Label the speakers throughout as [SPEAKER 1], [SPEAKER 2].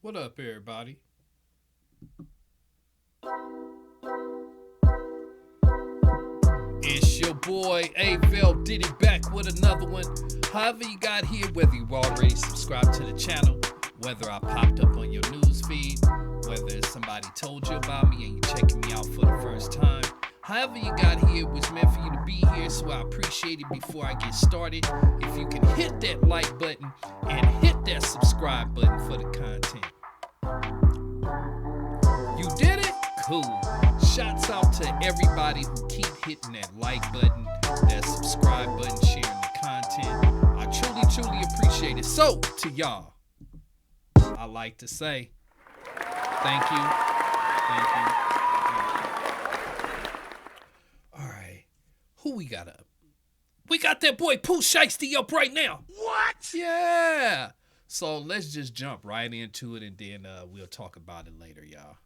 [SPEAKER 1] What up, everybody? It's your boy Avell Diddy back with another one. However, you got here, whether you already subscribed to the channel, whether I popped up on your news feed, whether somebody told you about me and you checking me out for the first time. However, you got here was meant for you to be here, so I appreciate it. Before I get started, if you can hit that like button and hit that subscribe button for the content. You did it? Cool. Shouts out to everybody who keep hitting that like button, that subscribe button, sharing the content. I truly, truly appreciate it. So, to y'all, I like to say thank you. Thank you. All right. Who we got up? We got that boy Poo Shiesty up right now.
[SPEAKER 2] What?
[SPEAKER 1] Yeah. So let's just jump right into it and then we'll talk about it later, y'all.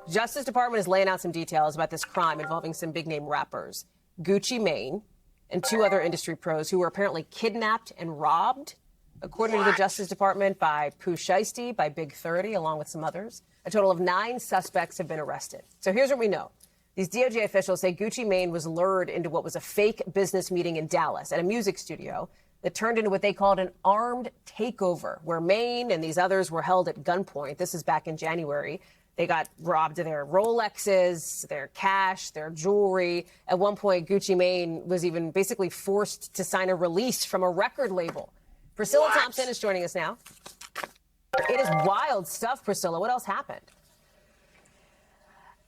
[SPEAKER 3] Justice Department is laying out some details about this crime involving some big name rappers, Gucci Mane and two other industry pros who were apparently kidnapped and robbed, according to the Justice Department, by Poo Shiesty, by Big 30, along with some others. A total of 9 suspects have been arrested. So here's what we know. These DOJ officials say Gucci Mane was lured into what was a fake business meeting in Dallas at a music studio that turned into what they called an armed takeover, where Mane and these others were held at gunpoint. This is back in January. They got robbed of their Rolexes, their cash, their jewelry. At one point, Gucci Mane was even basically forced to sign a release from a record label. Priscilla Thompson is joining us now. It is wild stuff, Priscilla. What else happened?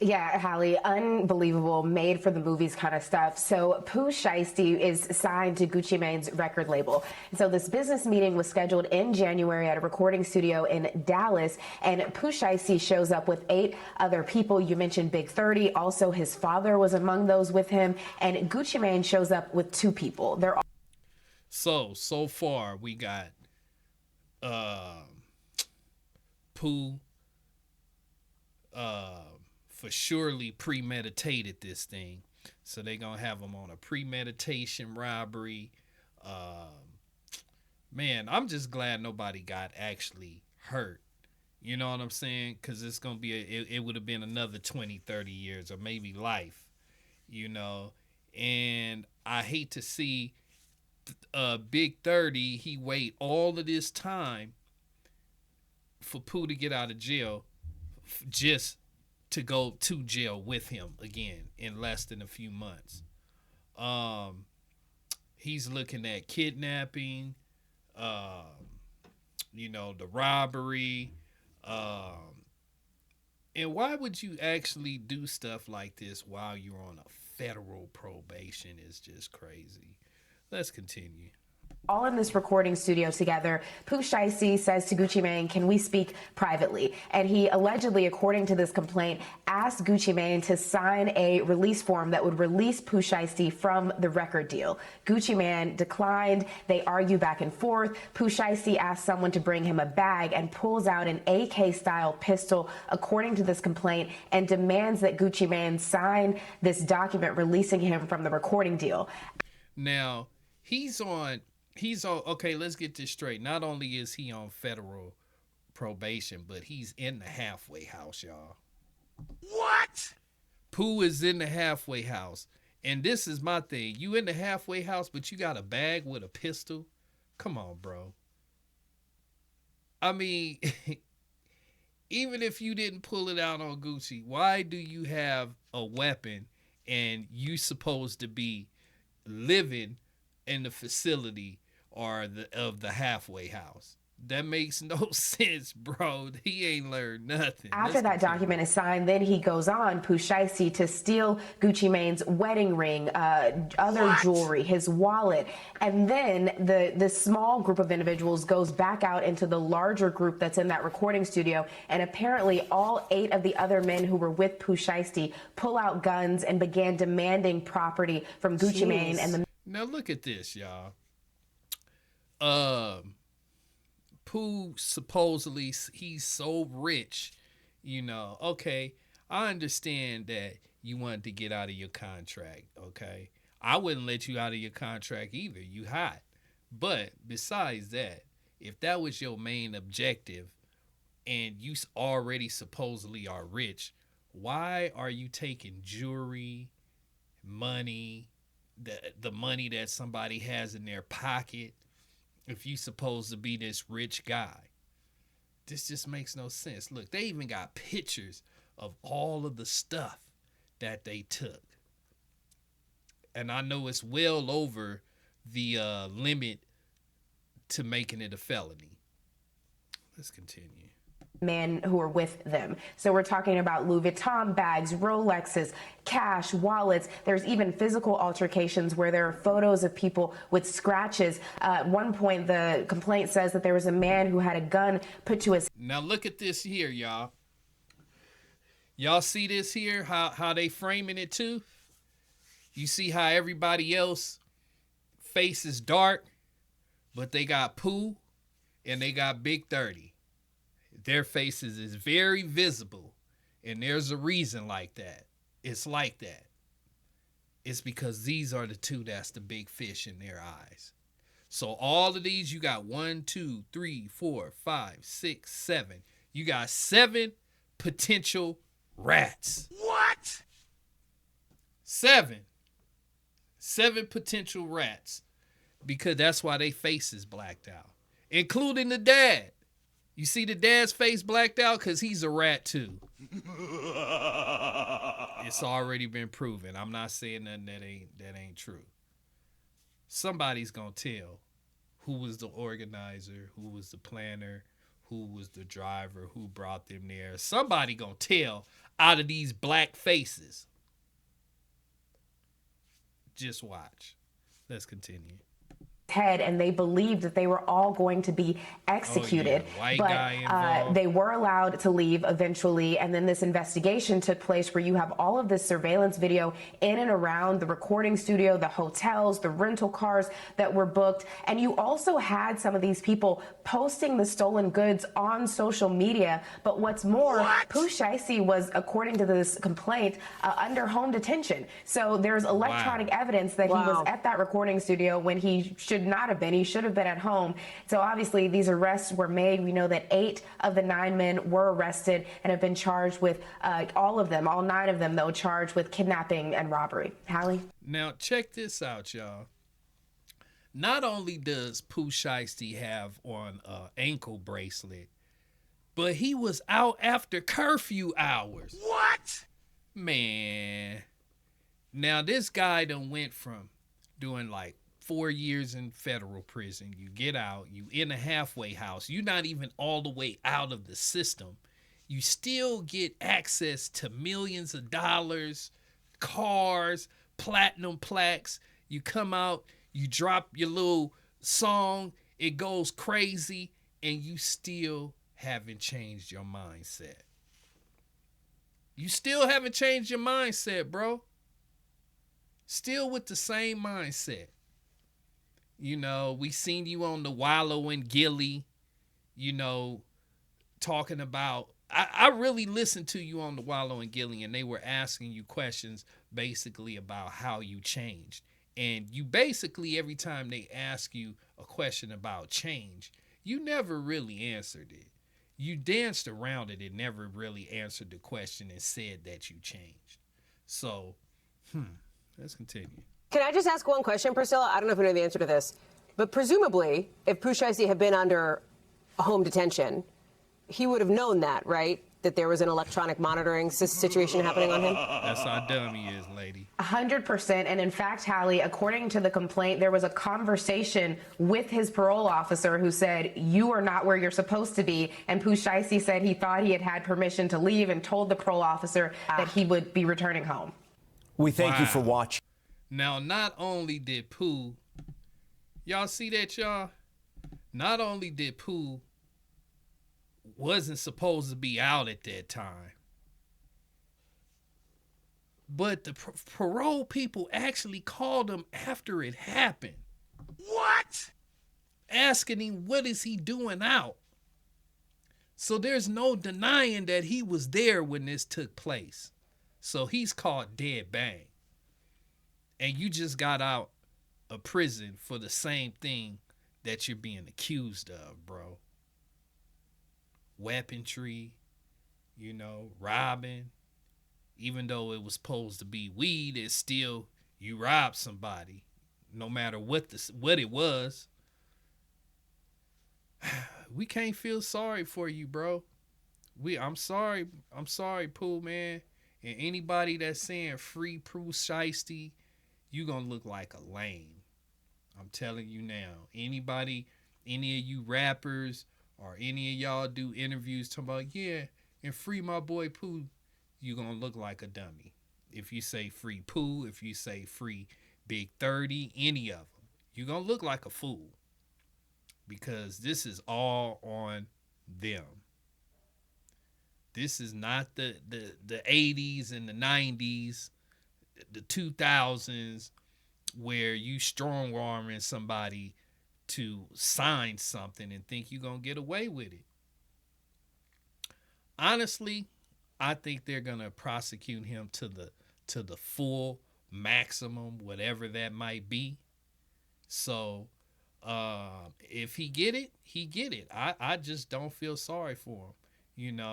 [SPEAKER 4] Yeah, Hallie, unbelievable, made for the movies kind of stuff. So Poo Shiesty is signed to Gucci Mane's record label. And so this business meeting was scheduled in January at a recording studio in Dallas. And Poo Shiesty shows up with 8 other people. You mentioned Big 30. Also, his father was among those with him. And Gucci Mane shows up with 2 people. They're
[SPEAKER 1] So far we got Pooh for surely premeditated this thing. So they gonna have him on a premeditation robbery. Man, I'm just glad nobody got actually hurt. You know what I'm saying? Because it's gonna be it would have been another 20, 30 years or maybe life. You know, and I hate to see Big 30, he wait all of this time for Pooh to get out of jail just to go to jail with him again in less than a few months. He's looking at kidnapping, the robbery. And why would you actually do stuff like this while you're on a federal probation is just crazy. Let's continue.
[SPEAKER 4] all in this recording studio together. Poo Shiesty says to Gucci Mane, "Can we speak privately?" And he allegedly, according to this complaint, asked Gucci Mane to sign a release form that would release Poo Shiesty from the record deal. Gucci Mane declined. They argue back and forth. Poo Shiesty asks someone to bring him a bag and pulls out an AK-style pistol, according to this complaint, and demands that Gucci Mane sign this document releasing him from the recording deal.
[SPEAKER 1] Now, okay, let's get this straight. Not only is he on federal probation, but he's in the halfway house, y'all.
[SPEAKER 2] What?
[SPEAKER 1] Pooh is in the halfway house. And this is my thing. You in the halfway house, but you got a bag with a pistol? Come on, bro. I mean, even if you didn't pull it out on Gucci, why do you have a weapon and you supposed to be living in the facility or of the halfway house? That makes no sense, bro. He ain't learned nothing.
[SPEAKER 4] After that document is signed, then he goes on, Poo Shiesty, to steal Gucci Mane's wedding ring, other jewelry, his wallet. And then the small group of individuals goes back out into the larger group that's in that recording studio. And apparently all 8 of the other men who were with Poo Shiesty pull out guns and began demanding property from Gucci Mane. And
[SPEAKER 1] now look at this, y'all. Pooh supposedly he's so rich, okay, I understand that you wanted to get out of your contract, okay? I wouldn't let you out of your contract either. You hot. But besides that, if that was your main objective and you already supposedly are rich, why are you taking jewelry, money, the money that somebody has in their pocket if you supposed to be this rich guy? This just makes no sense. Look, they even got pictures of all of the stuff that they took. And I know it's well over the limit to making it a felony. Let's continue.
[SPEAKER 4] Men who were with them. So we're talking about Louis Vuitton bags, Rolexes, cash, wallets. There's even physical altercations where there are photos of people with scratches. At one point, the complaint says that there was a man who had a gun put to his...
[SPEAKER 1] Now look at this here, y'all. Y'all see this here? How they framing it too? You see how everybody else face is dark, but they got Pooh and they got Big 30. Their faces is very visible, and there's a reason like that. It's like that. It's because these are the two that's the big fish in their eyes. So all of these, you got 1, 2, 3, 4, 5, 6, 7. You got 7 potential rats.
[SPEAKER 2] What?
[SPEAKER 1] 7 potential rats, because that's why they face is blacked out, including the dad. You see the dad's face blacked out because he's a rat too. It's already been proven. I'm not saying nothing that ain't true. Somebody's gonna tell who was the organizer, who was the planner, who was the driver, who brought them there. Somebody gonna tell out of these black faces. Just watch. Let's continue.
[SPEAKER 4] Head, and they believed that they were all going to be executed.
[SPEAKER 1] White guy involved.
[SPEAKER 4] But they were allowed to leave eventually, and then this investigation took place where you have all of this surveillance video in and around the recording studio, the hotels, the rental cars that were booked, and you also had some of these people posting the stolen goods on social media. But what's more, Poo Shiesty was, according to this complaint, under home detention. So there's electronic evidence that he was at that recording studio when he should not have been. He should have been at home. So obviously these arrests were made. We know that 8 of the 9 men were arrested and have been charged with all 9 of them, though, charged with kidnapping and robbery. Hallie?
[SPEAKER 1] Now check this out, y'all. Not only does Poo Shiesty have on an ankle bracelet, but he was out after curfew hours.
[SPEAKER 2] What?
[SPEAKER 1] Man. Now this guy done went from doing like 4 years in federal prison. You get out, you in a halfway house. You're not even all the way out of the system. You still get access to millions of dollars, cars, platinum plaques. You come out, you drop your little song, it goes crazy, and you still haven't changed your mindset. You still haven't changed your mindset, bro. Still with the same mindset. You know, we seen you on the Wallow and Gilly, you know, talking about, I really listened to you on the Wallow and Gilly, and they were asking you questions basically about how you changed. And you basically, every time they ask you a question about change, you never really answered it. You danced around it and never really answered the question and said that you changed. So, let's continue.
[SPEAKER 3] Can I just ask one question, Priscilla? I don't know if you know the answer to this, but presumably, if Poo Shiesty had been under home detention, he would have known that, right? That there was an electronic monitoring situation happening on him?
[SPEAKER 1] That's how dumb he is, lady.
[SPEAKER 4] 100%. And in fact, Hallie, according to the complaint, there was a conversation with his parole officer who said, you are not where you're supposed to be. And Poo Shiesty said he thought he had permission to leave and told the parole officer that he would be returning home.
[SPEAKER 5] We thank you for watching.
[SPEAKER 1] Now, not only did Pooh, y'all see that, y'all? Not only did Pooh wasn't supposed to be out at that time, but the parole people actually called him after it happened.
[SPEAKER 2] What?
[SPEAKER 1] Asking him, what is he doing out? So there's no denying that he was there when this took place. So he's caught dead bang. And you just got out of prison for the same thing that you're being accused of, bro. Weaponry, robbing. Even though it was supposed to be weed, it's still you robbed somebody, no matter what it was. We can't feel sorry for you, bro. I'm sorry, Pooh, man. And anybody that's saying free Pooh Shiesty, you gonna look like a lame. I'm telling you now. Any of you rappers or any of y'all do interviews talking about, yeah, and free my boy Pooh, you gonna look like a dummy. If you say free Pooh, if you say free Big 30, any of them, you gonna look like a fool. Because this is all on them. This is not the 80s and the 90s, the 2000s, where you strong-arming somebody to sign something and think you're going to get away with it. Honestly, I think they're going to prosecute him to the full maximum, whatever that might be. So if he get it, he get it. I just don't feel sorry for him.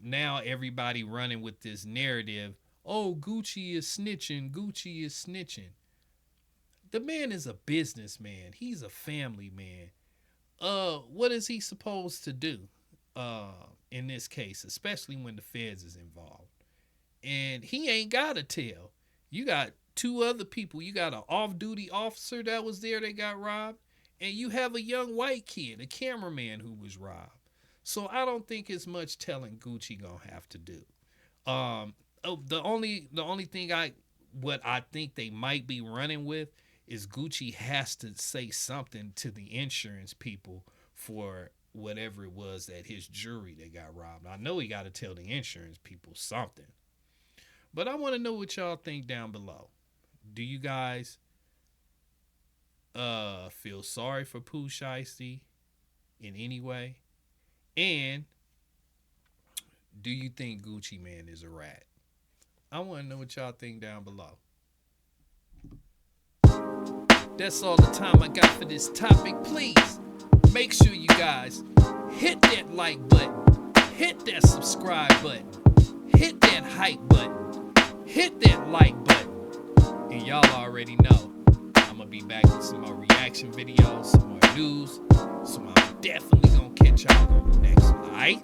[SPEAKER 1] Now everybody running with this narrative. Oh, Gucci is snitching. Gucci is snitching. The man is a businessman. He's a family man. What is he supposed to do in this case, especially when the feds is involved? And he ain't got to tell. You got two other people. You got an off-duty officer that was there that got robbed, and you have a young white kid, a cameraman who was robbed. So I don't think it's much telling Gucci gonna have to do. The only thing I think they might be running with is Gucci has to say something to the insurance people for whatever it was that his jewelry that got robbed. I know he got to tell the insurance people something. But I want to know what y'all think down below. Do you guys feel sorry for Pooh Shiesty in any way? And do you think Gucci Mane is a rat? I want to know what y'all think down below. That's all the time I got for this topic. Please make sure you guys hit that like button, hit that subscribe button, hit that hype button, hit that like button. And y'all already know I'm going to be back with some more reaction videos, some more news. So I'm definitely going to catch y'all on the next one, alright?